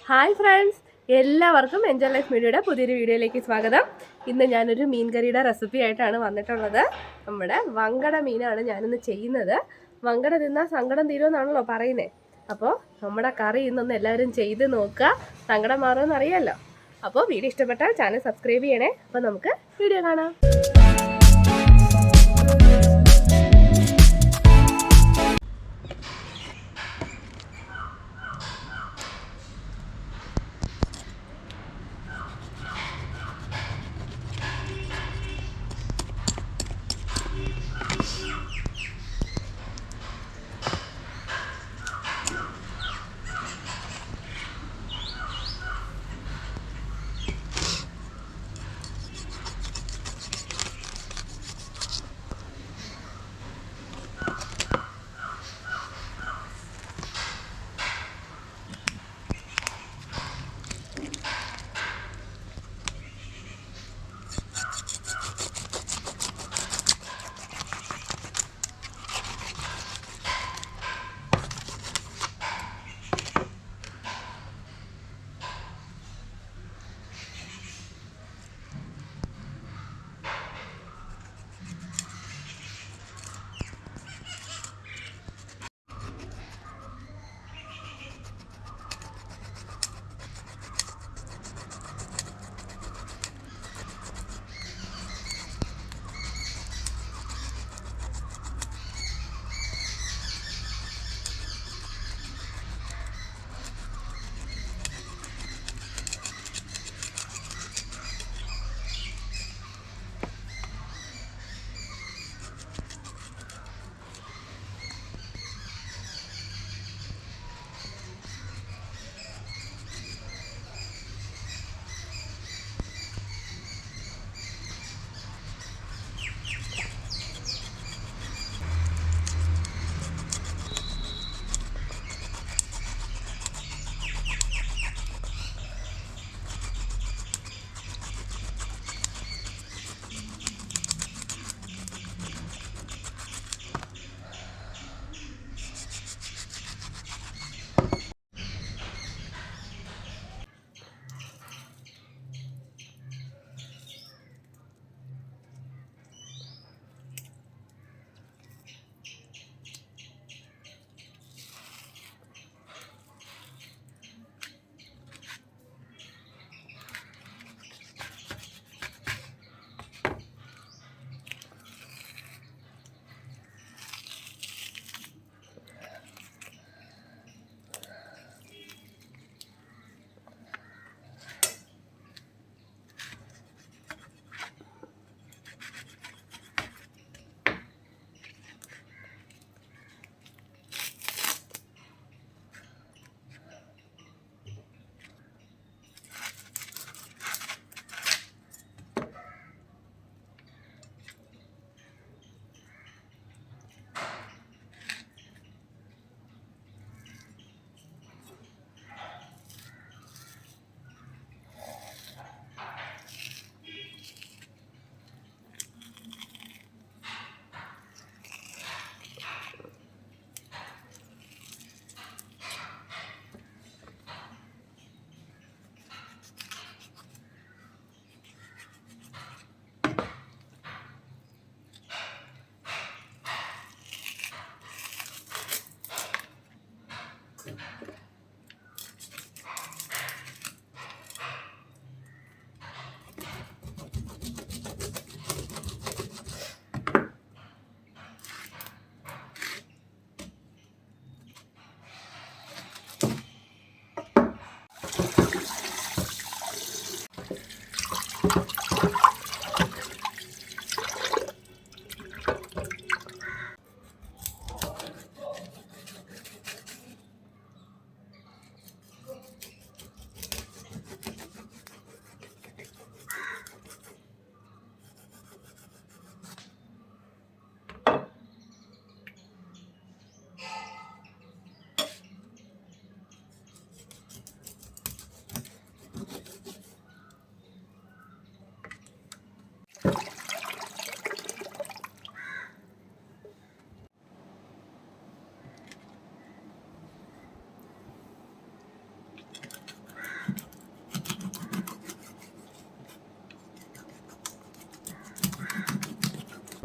Hi friends, എല്ലാവർക്കും enjoy life മീഡിയയുടെ പുതിയൊരു വീഡിയോയിലേക്ക് സ്വാഗതം. ഇന്ന് ഞാനൊരു മീൻ കറിയുടെ റെസിപ്പി ആയിട്ടാണ് വന്നിട്ടുള്ളത്. നമ്മുടെ വങ്കട മീനാണ് ഞാനിന്ന് ചെയ്യുന്നത്. വങ്കട തിന്നാൽ സങ്കടം തീരുമെന്നാണല്ലോ പറയുന്നത്. അപ്പോൾ നമ്മുടെ കറി ഇന്നൊന്ന് എല്ലാവരും ചെയ്ത് നോക്കുക, സങ്കടം മാറുമെന്ന് അറിയാമല്ലോ. അപ്പോൾ വീഡിയോ ഇഷ്ടപ്പെട്ടാൽ ചാനൽ സബ്സ്ക്രൈബ് ചെയ്യണേ. അപ്പോൾ നമുക്ക് വീഡിയോ കാണാം.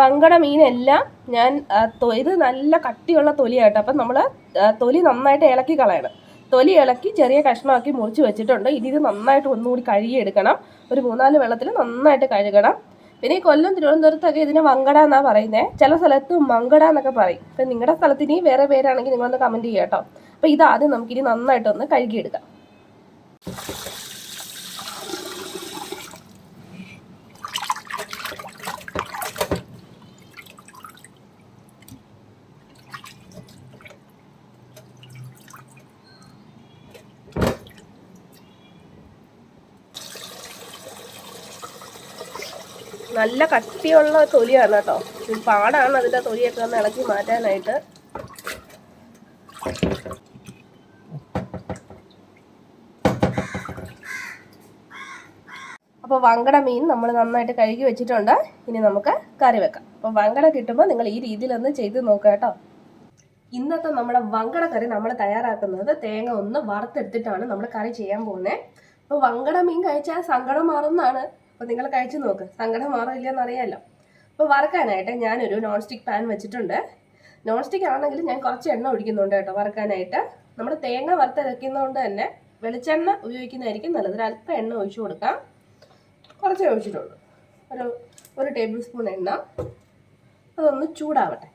വങ്കട മീനെല്ലാം ഞാൻ ഇത് നല്ല കട്ടിയുള്ള തൊലിയാട്ടോ. അപ്പം നമ്മൾ തൊലി നന്നായിട്ട് ഇളക്കി കളയണം. തൊലി ഇളക്കി ചെറിയ കഷ്ണമാക്കി മുറിച്ച് വെച്ചിട്ടുണ്ട്. ഇനി ഇത് നന്നായിട്ട് ഒന്നുകൂടി കഴുകിയെടുക്കണം. ഒരു 3-4 വെള്ളത്തിൽ നന്നായിട്ട് കഴുകണം. പിന്നെ ഈ കൊല്ലം തിരുവനന്തപുരത്തൊക്കെ ഇതിനെ വങ്കട എന്നാണ് പറയുന്നത്. ചില സ്ഥലത്ത് മങ്കട എന്നൊക്കെ പറയും. അപ്പം നിങ്ങളുടെ സ്ഥലത്തിന് വേറെ പേരാണെങ്കിൽ നിങ്ങളൊന്ന് കമൻറ്റ് ചെയ്യാം കേട്ടോ. അപ്പോൾ ഇതാദ്യം നമുക്കിനി നന്നായിട്ടൊന്ന് കഴുകിയെടുക്കാം. നല്ല കട്ടിയുള്ള തൊലിയാണ് കേട്ടോ. പാടാണ് അതിൻ്റെ തൊലിയൊക്കെ ഒന്ന് ഇളക്കി മാറ്റാനായിട്ട്. അപ്പോൾ വങ്കട മീൻ നമ്മൾ നന്നായിട്ട് കഴുകി വെച്ചിട്ടുണ്ട്. ഇനി നമുക്ക് കറി വെക്കാം. അപ്പോൾ വങ്കട കിട്ടുമ്പോൾ നിങ്ങൾ ഈ രീതിയിലൊന്ന് ചെയ്ത് നോക്കുക കേട്ടോ. ഇന്നത്തെ നമ്മുടെ വങ്കട കറി നമ്മൾ തയ്യാറാക്കുന്നത് തേങ്ങ ഒന്ന് വറുത്തെടുത്തിട്ടാണ് നമ്മൾ കറി ചെയ്യാൻ പോകുന്നത്. അപ്പോൾ വങ്കട മീൻ കഴിച്ചാൽ സങ്കടം മാറുന്നതാണ്. അപ്പോൾ നിങ്ങൾ കഴിച്ച് നോക്ക്, സങ്കടം മാറില്ലെന്ന് അറിയാമല്ലോ. അപ്പോൾ വറുക്കാനായിട്ട് ഞാനൊരു നോൺ സ്റ്റിക്ക് പാൻ വെച്ചിട്ടുണ്ട്. നോൺ സ്റ്റിക്ക് ആണെങ്കിൽ ഞാൻ കുറച്ച് എണ്ണ ഒഴിക്കുന്നുണ്ട് കേട്ടോ വറുക്കാനായിട്ട്. നമ്മൾ തേങ്ങ വറുത്തരയ്ക്കുന്നതുകൊണ്ട് തന്നെ വെളിച്ചെണ്ണ ഉപയോഗിക്കുന്നതായിരിക്കും നല്ലത്. ഒരല്പം എണ്ണ ഒഴിച്ചു കൊടുക്കാം. കുറച്ചേ ഒഴിച്ചിട്ടുള്ളൂ. ഒരു ടേബിൾ സ്പൂൺ എണ്ണ. അതൊന്ന് ചൂടാവട്ടെ.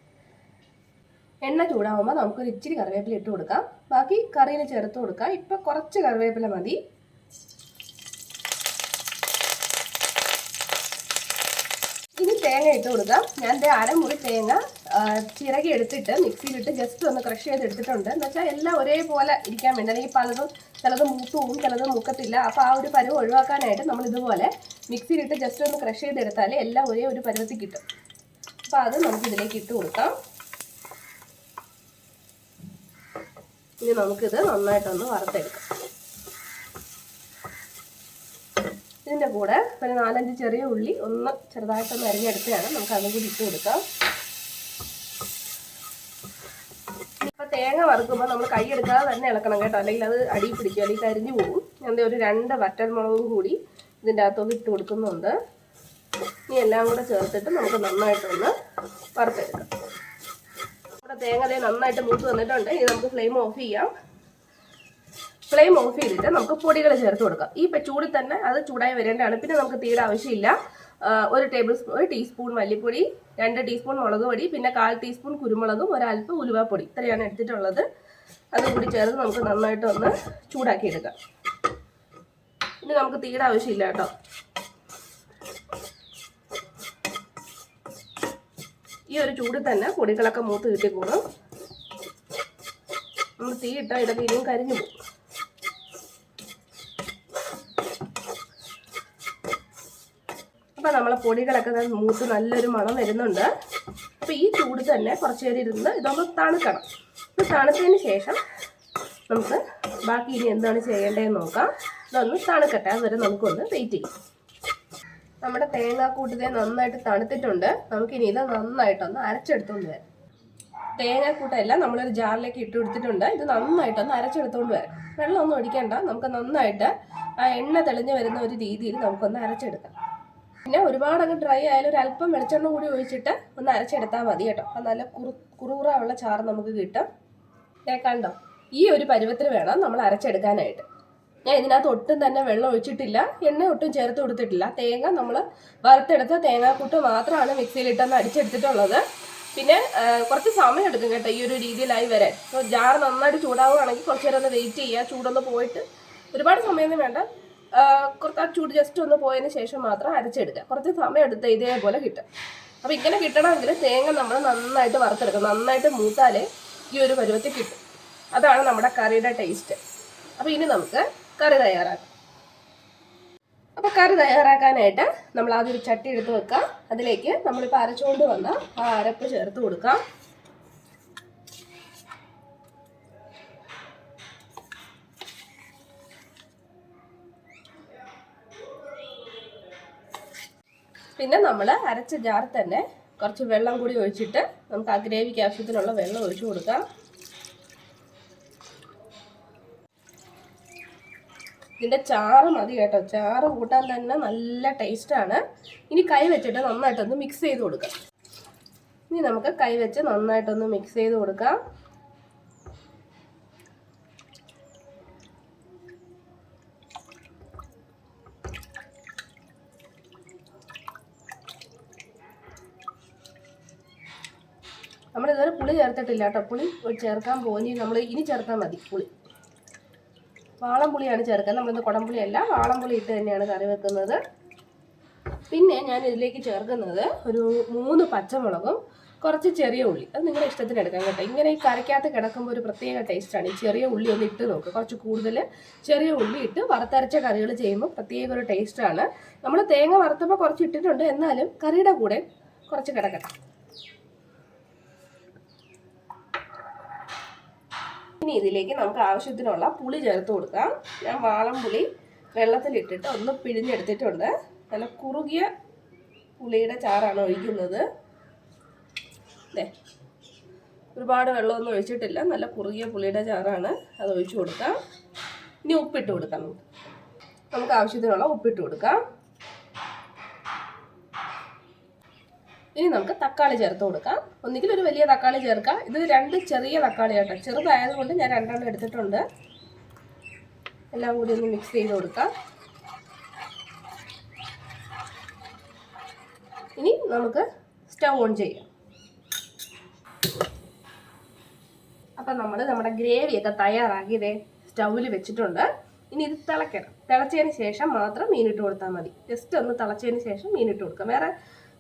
എണ്ണ ചൂടാവുമ്പോൾ നമുക്കൊരു ഇച്ചിരി കറിവേപ്പില ഇട്ട് കൊടുക്കാം. ബാക്കി കറിയിൽ ചേർത്ത് കൊടുക്കാം. ഇപ്പം കുറച്ച് കറിവേപ്പില മതി. ഇനി തേങ്ങ ഇട്ട് കൊടുക്കാം. ഞാൻ അരമുറി തേങ്ങ ചിരകി എടുത്തിട്ട് മിക്സിയിലിട്ട് ജസ്റ്റ് ഒന്ന് ക്രഷ് ചെയ്തെടുത്തിട്ടുണ്ട്. എന്ന് വെച്ചാൽ എല്ലാം ഒരേപോലെ ഇരിക്കാൻ വേണ്ടി. അല്ലെങ്കിൽ പലതും ചിലത് മൂത്ത് പോവും, ചിലത് മൂക്കത്തില്ല. അപ്പോൾ ആ ഒരു പരുവ് ഒഴിവാക്കാനായിട്ട് നമ്മൾ ഇതുപോലെ മിക്സിയിലിട്ട് ജസ്റ്റ് ഒന്ന് ക്രഷ് ചെയ്തെടുത്താൽ എല്ലാം ഒരേ ഒരു പരുവത്തിൽ കിട്ടും. അപ്പോൾ അത് നമുക്ക് ഇതിലേക്ക് ഇട്ട് കൊടുക്കാം. ഇനി നമുക്കിത് നന്നായിട്ടൊന്ന് വറുത്തെടുക്കാം. ഇതിൻ്റെ കൂടെ ഒരു 4-5 ചെറിയ ഉള്ളി ഒന്ന് ചെറുതായിട്ടൊന്ന് അരിഞ്ഞെടുത്തതാണ്. നമുക്ക് അതും കൂടി ഇട്ട് കൊടുക്കാം. ഇപ്പോൾ തേങ്ങ വറുക്കുമ്പോൾ നമ്മൾ കൈ എടുക്കാതെ തന്നെ ഇളക്കണം കേട്ടോ, അല്ലെങ്കിൽ അത് അടി പിടിക്കും, അല്ലെങ്കിൽ കരിഞ്ഞു പോകും. ഞാൻ ഒരു 2 വറ്റൽമുളകും കൂടി ഇതിൻ്റെ അകത്തോട്ട് ഇട്ട് കൊടുക്കുന്നുണ്ട്. ഇനി എല്ലാം കൂടെ ചേർത്തിട്ട് നമുക്ക് നന്നായിട്ടൊന്ന് വറുത്തെടുക്കാം. നമ്മുടെ തേങ്ങ നന്നായിട്ട് മൂത്ത് വന്നിട്ടുണ്ട്. ഇനി നമുക്ക് ഫ്ലെയിം ഓഫ് ചെയ്യാം. ഫ്ലെയിം ഓഫ് ചെയ്തിട്ട് നമുക്ക് പൊടികൾ ചേർത്ത് കൊടുക്കാം. ഈ ചൂടിൽ തന്നെ അത് ചൂടായി വരേണ്ടതാണ്. പിന്നെ നമുക്ക് തീരെ ആവശ്യമില്ല. ഒരു ടീസ്പൂൺ മല്ലിപ്പൊടി, 2 ടീസ്പൂൺ മുളക് പൊടി, പിന്നെ 1/4 ടീസ്പൂൺ കുരുമുളകും, ഒരല്പം ഉലുവാപ്പൊടി, ഇത്രയാണ് എടുത്തിട്ടുള്ളത്. അതും കൂടി ചേർത്ത് നമുക്ക് നന്നായിട്ടൊന്ന് ചൂടാക്കി എടുക്കാം. ഇനി നമുക്ക് തീരെ ആവശ്യമില്ല കേട്ടോ. ഈ ഒരു ചൂടിൽ തന്നെ പൊടികളൊക്കെ മൂത്ത് കിട്ടിക്കോളും. നമ്മൾ തീ ഇട്ടാൽ ഇതൊക്കെ ഇനിയും കരിഞ്ഞു പോകും. അപ്പോൾ നമ്മളെ പൊടികളൊക്കെ മൂത്ത് നല്ലൊരു മണം വരുന്നുണ്ട്. അപ്പോൾ ഈ ചൂട് തന്നെ കുറച്ച് നേരം ഇരുന്ന് ഇതൊന്ന് തണുക്കണം. ഇത് തണുത്തതിന് ശേഷം നമുക്ക് ബാക്കി ഇനി എന്താണ് ചെയ്യേണ്ടതെന്ന് നോക്കാം. ഇതൊന്ന് തണുക്കട്ടെ, അതുവരെ നമുക്കൊന്ന് വെയിറ്റ് ചെയ്യാം. നമ്മുടെ തേങ്ങാക്കൂട്ടിനെ നന്നായിട്ട് തണുത്തിട്ടുണ്ട്. നമുക്കിനി ഇത് നന്നായിട്ടൊന്ന് അരച്ചെടുത്തുകൊണ്ട് വരാം. തേങ്ങാക്കൂട്ടെല്ലാം നമ്മളൊരു ജാറിലേക്ക് ഇട്ട് കൊടുത്തിട്ടുണ്ട്. ഇത് നന്നായിട്ടൊന്ന് അരച്ചെടുത്തുകൊണ്ട് വരാം. വെള്ളമൊന്നും ഒഴിക്കേണ്ട. നമുക്ക് നന്നായിട്ട് ആ എണ്ണ തെളിഞ്ഞ് വരുന്ന ഒരു രീതിയിൽ നമുക്കൊന്ന് അരച്ചെടുക്കാം. പിന്നെ ഒരുപാട് അങ്ങ് ഡ്രൈ ആയാലും ഒരു അല്പം വെളിച്ചെണ്ണ കൂടി ഒഴിച്ചിട്ട് ഒന്ന് അരച്ചെടുത്താൽ മതി കേട്ടോ. അപ്പം നല്ല കുറുകുറുള്ള ചാറ് നമുക്ക് കിട്ടും. കണ്ടോ, ഈ ഒരു പരുവത്തിൽ വേണം നമ്മൾ അരച്ചെടുക്കാനായിട്ട്. ഞാൻ ഇതിനകത്ത് ഒട്ടും തന്നെ വെള്ളം ഒഴിച്ചിട്ടില്ല, എണ്ണ ഒട്ടും ചേർത്ത് കൊടുത്തിട്ടില്ല. തേങ്ങ നമ്മൾ വറുത്തെടുത്ത തേങ്ങാക്കൂട്ട് മാത്രമാണ് മിക്സിയിലിട്ടൊന്ന് അടിച്ചെടുത്തിട്ടുള്ളത്. പിന്നെ കുറച്ച് സമയം എടുക്കും കേട്ടോ ഈ ഒരു രീതിയിലായി വരാൻ. അപ്പോൾ ജാർ നന്നായിട്ട് ചൂടാവുകയാണെങ്കിൽ കുറച്ച് നേരം ഒന്ന് വെയിറ്റ് ചെയ്യുക. ചൂടൊന്ന് പോയിട്ട് ഒരുപാട് സമയമൊന്നും വേണ്ട. കുറച്ച് ആ ചൂട് ജസ്റ്റ് ഒന്ന് പോയതിന് ശേഷം മാത്രം അരച്ചെടുക്കുക. കുറച്ച് സമയം എടുത്ത് ഇതേപോലെ കിട്ടും. അപ്പോൾ ഇങ്ങനെ കിട്ടണമെങ്കിൽ തേങ്ങ നമ്മൾ നന്നായിട്ട് വറുത്തെടുക്കും. നന്നായിട്ട് മൂത്താലേ ഈ ഒരു പരുവത്തിൽ കിട്ടും. അതാണ് നമ്മുടെ കറിയുടെ ടേസ്റ്റ്. അപ്പോൾ ഇനി നമുക്ക് കറി തയ്യാറാക്കാം. അപ്പോൾ കറി തയ്യാറാക്കാനായിട്ട് നമ്മൾ ആദ്യം ഒരു ചട്ടി എടുത്ത് വെക്കാം. അതിലേക്ക് നമ്മളിപ്പോൾ അരച്ചുകൊണ്ട് വന്ന ആ അരപ്പ് ചേർത്ത് കൊടുക്കാം. പിന്നെ നമ്മൾ അരച്ച ജാർ തന്നെ കുറച്ച് വെള്ളം കൂടി ഒഴിച്ചിട്ട് നമുക്ക് ആ ഗ്രേവിക്ക് ആവശ്യത്തിനുള്ള വെള്ളം ഒഴിച്ചു കൊടുക്കാം. ഇതിൻ്റെ ചാറ് മതി കേട്ടോ. ചാറ് കൂട്ടാൻ തന്നെ നല്ല ടേസ്റ്റാണ്. ഇനി കൈ വെച്ചിട്ട് നന്നായിട്ടൊന്ന് മിക്സ് ചെയ്ത് കൊടുക്കാം. ഇനി നമുക്ക് കൈ വെച്ച് നന്നായിട്ടൊന്ന് മിക്സ് ചെയ്ത് കൊടുക്കാം. നമ്മളിതുവരെ പുളി ചേർത്തിട്ടില്ല കേട്ടോ. പുളി ചേർക്കാൻ പോകുന്ന നമ്മൾ ഇനി ചേർത്താൽ മതി. പുളി വാളംപുളിയാണ് ചേർക്കുന്നത്. നമ്മളിന്ന് കുടംപുളിയല്ല, വാളംപുളി ഇട്ട് തന്നെയാണ് കറി വെക്കുന്നത്. പിന്നെ ഞാൻ ഇതിലേക്ക് ചേർക്കുന്നത് ഒരു 3 പച്ചമുളകും കുറച്ച് ചെറിയ ഉള്ളി. അത് നിങ്ങളുടെ ഇഷ്ടത്തിന് എടുക്കാം കേട്ടോ. ഇങ്ങനെ ഈ കറിക്കകത്ത് കിടക്കുമ്പോൾ ഒരു പ്രത്യേക ടേസ്റ്റാണ്. ഈ ചെറിയ ഉള്ളി ഒന്ന് ഇട്ട് നോക്കുക. കുറച്ച് കൂടുതൽ ചെറിയ ഉള്ളി ഇട്ട് വറുത്തരച്ച കറികൾ ചെയ്യുമ്പോൾ പ്രത്യേക ഒരു ടേസ്റ്റാണ്. നമ്മൾ തേങ്ങ വറുത്തപ്പോൾ കുറച്ച് ഇട്ടിട്ടുണ്ട്, എന്നാലും കറിയുടെ കൂടെ കുറച്ച് കിടക്കട്ടെ. ഇനി ഇതിലേക്ക് നമുക്ക് ആവശ്യത്തിനുള്ള പുളി ചേർത്ത് കൊടുക്കാം. ഞാൻ വാളംപുളി വെള്ളത്തിലിട്ടിട്ട് ഒന്ന് പിഴിഞ്ഞെടുത്തിട്ടുണ്ട്. നല്ല കുറുകിയ പുളിയുടെ ചാറാണ് ഒഴിക്കുന്നത്. ഒരുപാട് വെള്ളമൊന്നും ഒഴിച്ചിട്ടില്ല, നല്ല കുറുകിയ പുളിയുടെ ചാറാണ്. അത് ഒഴിച്ചു കൊടുക്കാം. ഇനി ഉപ്പിട്ട് കൊടുക്കാം. നമുക്ക് ആവശ്യത്തിനുള്ള ഉപ്പിട്ട് കൊടുക്കാം. ഇനി നമുക്ക് തക്കാളി ചേർത്ത് കൊടുക്കാം. ഒന്നുകിൽ ഒരു വലിയ തക്കാളി ചേർക്കാം. ഇത് 2 ചെറിയ തക്കാളി കേട്ടോ. ചെറുതായതുകൊണ്ട് ഞാൻ 2 എടുത്തിട്ടുണ്ട്. എല്ലാം കൂടി ഒന്ന് മിക്സ് ചെയ്ത് കൊടുക്കാം. ഇനി നമുക്ക് സ്റ്റൗ ഓൺ ചെയ്യാം. അപ്പം നമ്മുടെ ഗ്രേവിയൊക്കെ തയ്യാറാക്കി ഇതേ സ്റ്റൗവിൽ വെച്ചിട്ടുണ്ട്. ഇനി ഇത് തിളയ്ക്കണം. തിളച്ചതിന് ശേഷം മാത്രം മീനിട്ട് കൊടുത്താൽ മതി. ജസ്റ്റ് ഒന്ന് തിളച്ചതിന് ശേഷം മീനിട്ട് കൊടുക്കാം. വേറെ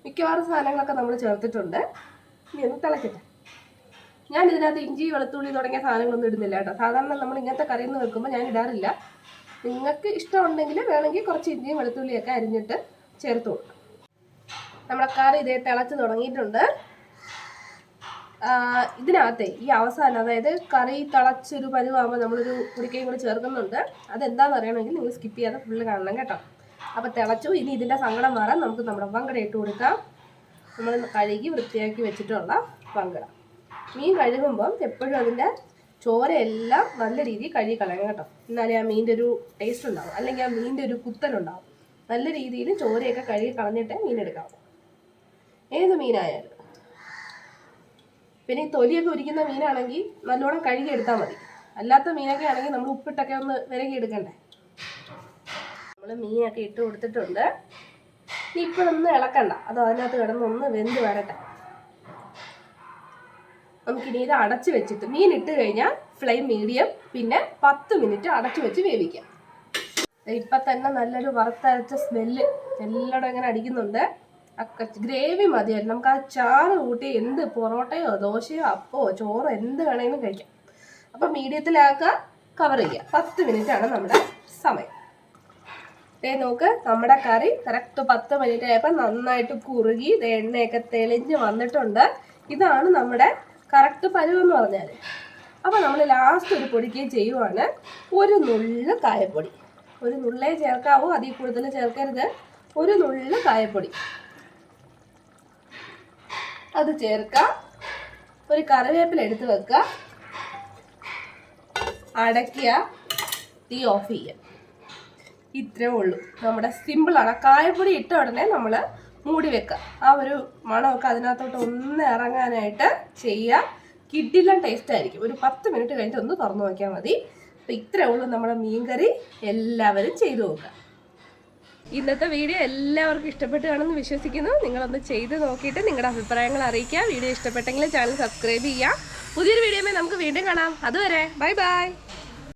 മിക്കവാറും സാധനങ്ങളൊക്കെ നമ്മൾ ചേർത്തിട്ടുണ്ട്. ഇനി ഒന്ന് തിളക്കട്ടെ. ഞാൻ ഇതിനകത്ത് ഇഞ്ചി വെളുത്തുള്ളി തുടങ്ങിയ സാധനങ്ങളൊന്നും ഇടുന്നില്ല കേട്ടോ. സാധാരണ നമ്മൾ ഇങ്ങനത്തെ കറിയിൽ നിന്ന് വെക്കുമ്പോൾ ഞാൻ ഇടാറില്ല. നിങ്ങൾക്ക് ഇഷ്ടമുണ്ടെങ്കിൽ വേണമെങ്കിൽ കുറച്ച് ഇഞ്ചിയും വെളുത്തുള്ളിയൊക്കെ അരിഞ്ഞിട്ട് ചേർത്ത് കൊടുക്കാം. നമ്മുടെ കറി ഇതേ തിളച്ച് തുടങ്ങിയിട്ടുണ്ട്. ഇതിനകത്തെ ഈ അവസാനം, അതായത് കറി തിളച്ചൊരു പരുവാകുമ്പോൾ നമ്മളൊരു കുടിക്കയും കൂടി ചേർക്കുന്നുണ്ട്. അതെന്താണെന്ന് അറിയണമെങ്കിൽ നിങ്ങൾ സ്കിപ്പ് ചെയ്യാതെ ഫുള്ള് കാണണം കേട്ടോ. അപ്പോൾ തിളച്ചു. ഇനി ഇതിൻ്റെ സങ്കടം മാറാൻ നമുക്ക് നമ്മുടെ വങ്കട ഇട്ട് കൊടുക്കാം. നമ്മൾ കഴുകി വൃത്തിയാക്കി വെച്ചിട്ടുള്ള വങ്കട. മീൻ കഴുകുമ്പം എപ്പോഴും അതിൻ്റെ ചോരയെല്ലാം നല്ല രീതിയിൽ കഴുകി കളയണം കേട്ടോ. എന്നാലേ ആ മീനിൻ്റെ ഒരു ടേസ്റ്റ് ഉണ്ടാവും, അല്ലെങ്കിൽ ആ മീനിൻ്റെ ഒരു കുത്തലുണ്ടാവും. നല്ല രീതിയിൽ ചോരയൊക്കെ കഴുകി കളഞ്ഞിട്ട് മീൻ എടുക്കാം, ഏത് മീനായാലും. പിന്നെ ഈ തൊലിയൊക്കെ ഉരിക്കുന്ന മീനാണെങ്കിൽ നല്ലോണം കഴുകി എടുത്താൽ മതി. അല്ലാത്ത മീനൊക്കെ ആണെങ്കിൽ നമ്മൾ ഉപ്പിട്ടൊക്കെ ഒന്ന് വിരകി എടുക്കണ്ടേ. നമ്മൾ മീനൊക്കെ ഇട്ട് കൊടുത്തിട്ടുണ്ട്. ഇനി ഇപ്പോഴൊന്നും ഇളക്കണ്ട, അത് അതിനകത്ത് കിടന്നൊന്ന് വെന്ത് വരട്ടെ. നമുക്കിനി ഇത് അടച്ച് വെച്ചിട്ട് മീൻ ഇട്ട് കഴിഞ്ഞാൽ ഫ്ലെയിം മീഡിയം, പിന്നെ 10 മിനിറ്റ് അടച്ച് വെച്ച് വേവിക്കാം. ഇപ്പം തന്നെ നല്ലൊരു വറുത്തരച്ച സ്മെല്ല് എല്ലായിടും ഇങ്ങനെ അടിക്കുന്നുണ്ട്. ഗ്രേവി മതിയായിരുന്നു. നമുക്ക് ആ ചാറ് കൂട്ടി എന്ത് പൊറോട്ടയോ ദോശയോ അപ്പോ ചോറോ എന്ത് വേണമെങ്കിലും കഴിക്കാം. അപ്പം മീഡിയത്തിലാക്കുക, കവർ ചെയ്യുക. 10 മിനിറ്റാണ് നമ്മുടെ സമയം. നോക്ക്, നമ്മുടെ കറി കറക്റ്റ് 10 മിനിറ്റ് ആയപ്പോൾ നന്നായിട്ട് കുറുകി എണ്ണയൊക്കെ തെളിഞ്ഞ് വന്നിട്ടുണ്ട്. ഇതാണ് നമ്മുടെ കറക്റ്റ് പരുവെന്ന് പറഞ്ഞാൽ. അപ്പോൾ നമ്മൾ ലാസ്റ്റ് ഒരു പൊടിക്കുകയും ചെയ്യുവാണ്. ഒരു നുള്ള് കായപ്പൊടി, ഒരു നുള്ളേ ചേർക്കാവൂ, അതിൽ കൂടുതൽ ചേർക്കരുത്. ഒരു നുള്ള് കായപ്പൊടി അത് ചേർക്കുക. ഒരു കറിവേപ്പില എടുത്ത് വെക്കുക, അടയ്ക്കുക, തീ ഓഫ് ചെയ്യുക. ഇത്രേ ഉള്ളൂ. നമ്മുടെ സിമ്പിളാണ്. കായപ്പൊടി ഇട്ട ഉടനെ നമ്മൾ മൂടി വെക്കുക. ആ ഒരു മണമൊക്കെ അതിനകത്തോട്ട് ഒന്ന് ഇറങ്ങാനായിട്ട് ചെയ്യുക. കിഡിലും ടേസ്റ്റ് ആയിരിക്കും. ഒരു 10 മിനിറ്റ് കഴിഞ്ഞിട്ട് ഒന്ന് തുറന്നു നോക്കിയാൽ മതി. അപ്പോൾ ഇത്രേ ഉള്ളൂ നമ്മുടെ മീൻകറി. എല്ലാവരും ചെയ്തു നോക്കുക. ഇന്നത്തെ വീഡിയോ എല്ലാവർക്കും ഇഷ്ടപ്പെട്ട് കാണുമെന്ന് വിശ്വസിക്കുന്നു. നിങ്ങളൊന്ന് ചെയ്ത് നോക്കിയിട്ട് നിങ്ങളുടെ അഭിപ്രായങ്ങൾ അറിയിക്കുക. വീഡിയോ ഇഷ്ടപ്പെട്ടെങ്കിൽ ചാനൽ സബ്സ്ക്രൈബ് ചെയ്യുക. പുതിയൊരു വീഡിയോയിൽ നമുക്ക് വീണ്ടും കാണാം. അതുവരെ ബൈ ബൈ.